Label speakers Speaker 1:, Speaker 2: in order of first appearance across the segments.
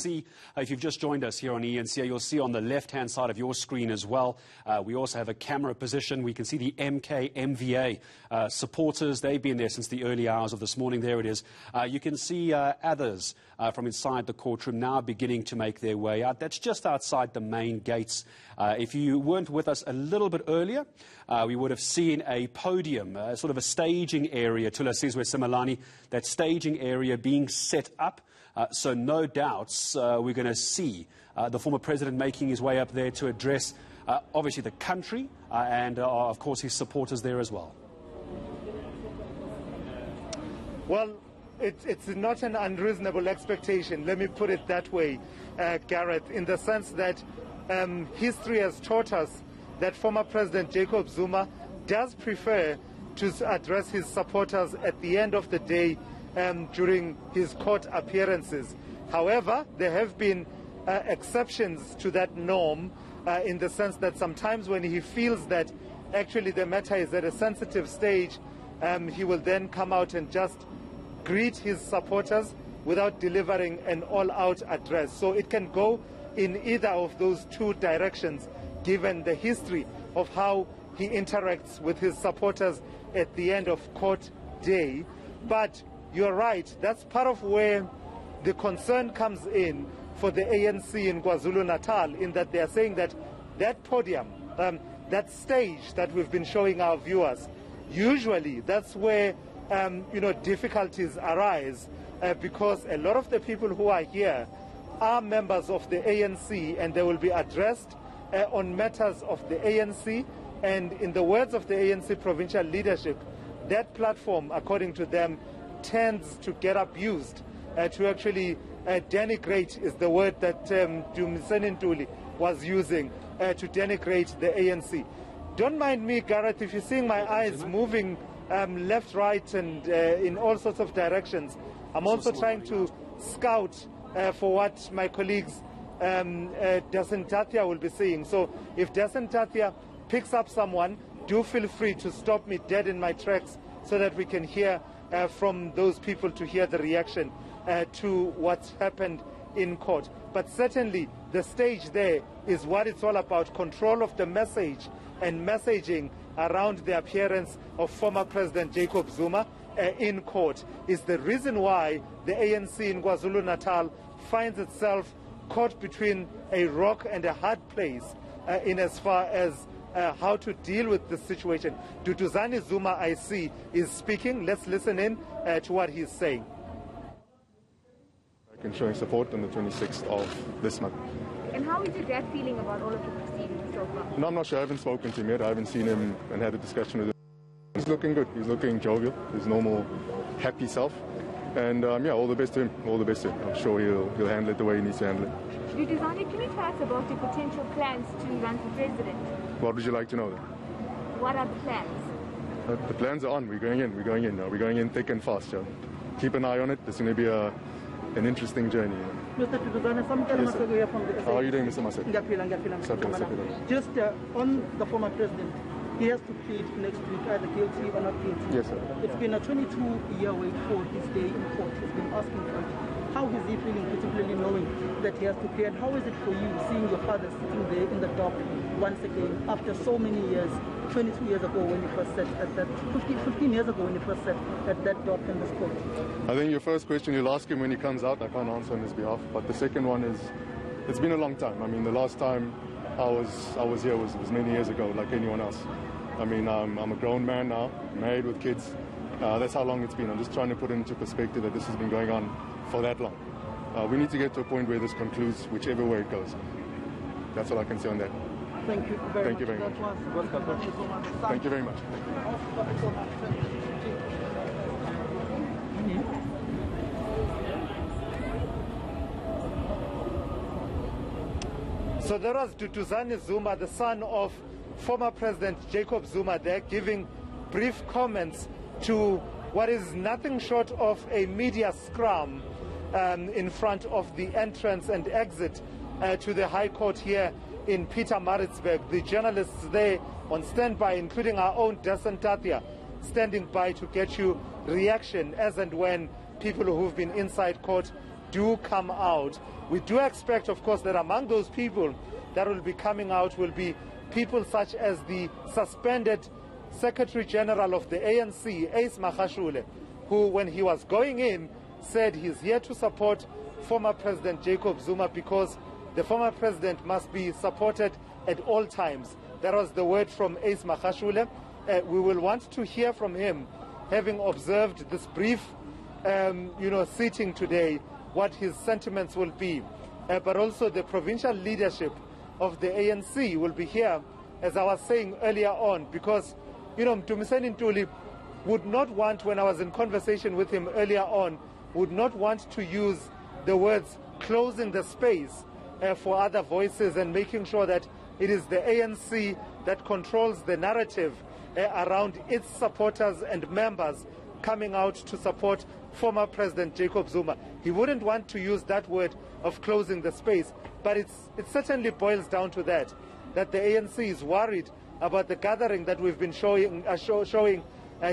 Speaker 1: see, if you've just joined us here on eNCA, you'll see on the left-hand side of your screen as well, we also have a camera position. We can see the MK, MVA supporters. They've been there since the early hours of this morning. There it is. You can see others from inside the courtroom now beginning to make their way out. That's just outside the main gates. If you weren't with us a little bit earlier, we would have seen a podium, sort of a staging area, Tula Sizwe Simalani, that staging area being set up. So no doubts we're going to see the former president making his way up there to address obviously the country and of course his supporters there as well.
Speaker 2: Well, it's not an unreasonable expectation, let me put it that way, Gareth, in the sense that history has taught us that former President Jacob Zuma does prefer to address his supporters at the end of the day during his court appearances. However, there have been exceptions to that norm in the sense that sometimes when he feels that actually the matter is at a sensitive stage, he will then come out and just greet his supporters without delivering an all-out address. So it can go in either of those two directions, given the history of how he interacts with his supporters at the end of court day. But you're right, that's part of where the concern comes in for the ANC in KwaZulu-Natal, in that they are saying that that podium, that stage that we've been showing our viewers, usually that's where difficulties arise because a lot of the people who are here are members of the ANC, and they will be addressed on matters of the ANC. And in the words of the ANC provincial leadership, that platform, according to them, tends to get abused, to actually denigrate is the word that Dumiseni Ntuli was using, to denigrate the ANC. Don't mind me, Gareth, if you're seeing my eyes moving left, right, and in all sorts of directions. I'm also trying to scout for what my colleagues Dasen Tathia will be saying. So if Dasen Tathia picks up someone, do feel free to stop me dead in my tracks so that we can hear from those people, to hear the reaction to what's happened in court. But certainly the stage there is what it's all about: control of the message and messaging around the appearance of former President Jacob Zuma in court is the reason why the ANC in KwaZulu-Natal finds itself caught between a rock and a hard place in as far as how to deal with the situation. Duduzane Zuma, I see, is speaking. Let's listen in to what he's saying.
Speaker 3: I can show support on the 26th of this month.
Speaker 4: And how is your dad feeling about all of the proceedings so far?
Speaker 3: No, I'm not sure. I haven't spoken to him yet. I haven't seen him and had a discussion with him. He's looking good. He's looking jovial, his normal happy self. And yeah, all the best to him. All the best to him. I'm sure he'll handle it the way he needs to handle it.
Speaker 4: Duduzane, can you tell us about your potential plans to run for president?
Speaker 3: What would you like to know then?
Speaker 4: What are the plans?
Speaker 3: The plans are on. We're going in. We're going in now. We're going in thick and fast. So keep an eye on it. It's going to be an interesting journey.
Speaker 5: Mr. Duduzane, some here from the
Speaker 3: How are you doing, Mr. Masek?
Speaker 5: Just on the former president, he has to plead next week either guilty or not guilty.
Speaker 3: Yes, sir.
Speaker 5: It's been a 22-year wait for his day in court. He's been asking for it. How is he feeling, particularly knowing that he has to pay? And how is it for you seeing your father sitting there in the dock once again after so many years, 22 years ago when he first sat at that, 15 years ago when he first sat at that dock in this court?
Speaker 3: I think your first question you'll ask him when he comes out. I can't answer on his behalf. But the second one is, it's been a long time. I mean, the last time I was here was many years ago, like anyone else. I mean, I'm a grown man now, married with kids. That's how long it's been. I'm just trying to put into perspective that this has been going on for that long. We need to get to a point where this concludes, whichever way it goes. That's all I can say on that.
Speaker 5: Thank you very much.
Speaker 3: Thank you very much. Thank you very much.
Speaker 2: So there was Duduzane Zuma, the son of former President Jacob Zuma, there giving brief comments to what is nothing short of a media scrum in front of the entrance and exit to the High Court here in Pietermaritzburg. The journalists there on standby, including our own Dasen Tathia, standing by to get you reaction as and when people who've been inside court do come out. We do expect, of course, that among those people that will be coming out will be people such as the suspended Secretary General of the ANC, Ace Magashule, who, when he was going in, said he's here to support former President Jacob Zuma because the former president must be supported at all times. That was the word from Ace Magashule. We will want to hear from him, having observed this brief sitting today, what his sentiments will be. But also the provincial leadership of the ANC will be here, as I was saying earlier on, because, Mtumiseni Ntuli would not want, when I was in conversation with him earlier on, would not want to use the words closing the space for other voices and making sure that it is the ANC that controls the narrative around its supporters and members coming out to support former President Jacob Zuma. He wouldn't want to use that word of closing the space, but it certainly boils down to that the ANC is worried about the gathering that we've been showing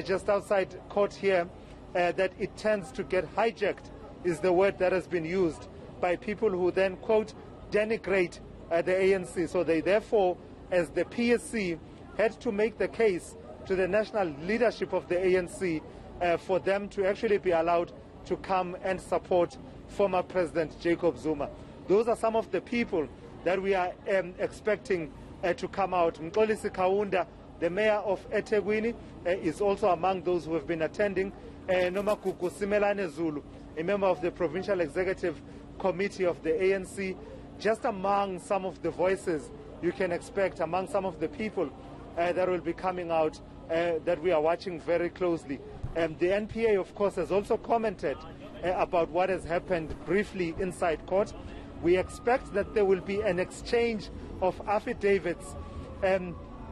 Speaker 2: just outside court here, that it tends to get hijacked, is the word that has been used by people who then, quote, denigrate the ANC. So they therefore, as the PSC, had to make the case to the national leadership of the ANC for them to actually be allowed to come and support former President Jacob Zuma. Those are some of the people that we are expecting to come out. Mxolisi Kaunda, the mayor of eThekwini, is also among those who have been attending. Nomagugu Simelane Zulu, a member of the Provincial Executive Committee of the ANC, just among some of the voices you can expect, among some of the people that will be coming out that we are watching very closely. The NPA, of course, has also commented about what has happened briefly inside court. We expect that there will be an exchange of affidavits.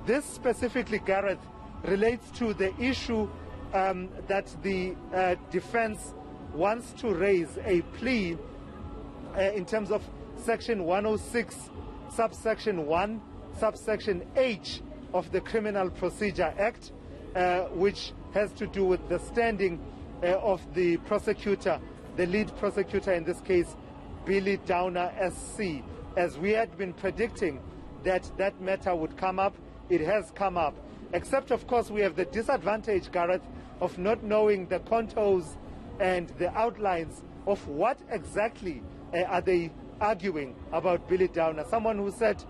Speaker 2: This specifically, Gareth, relates to the issue that the defense wants to raise a plea in terms of Section 106, subsection 1, subsection H of the Criminal Procedure Act, which has to do with the standing of the prosecutor, the lead prosecutor in this case, Billy Downer SC. As we had been predicting that that matter would come up, it has come up. Except, of course, we have the disadvantage, Gareth, of not knowing the contours and the outlines of what exactly are they arguing about Billy Downer. Someone who said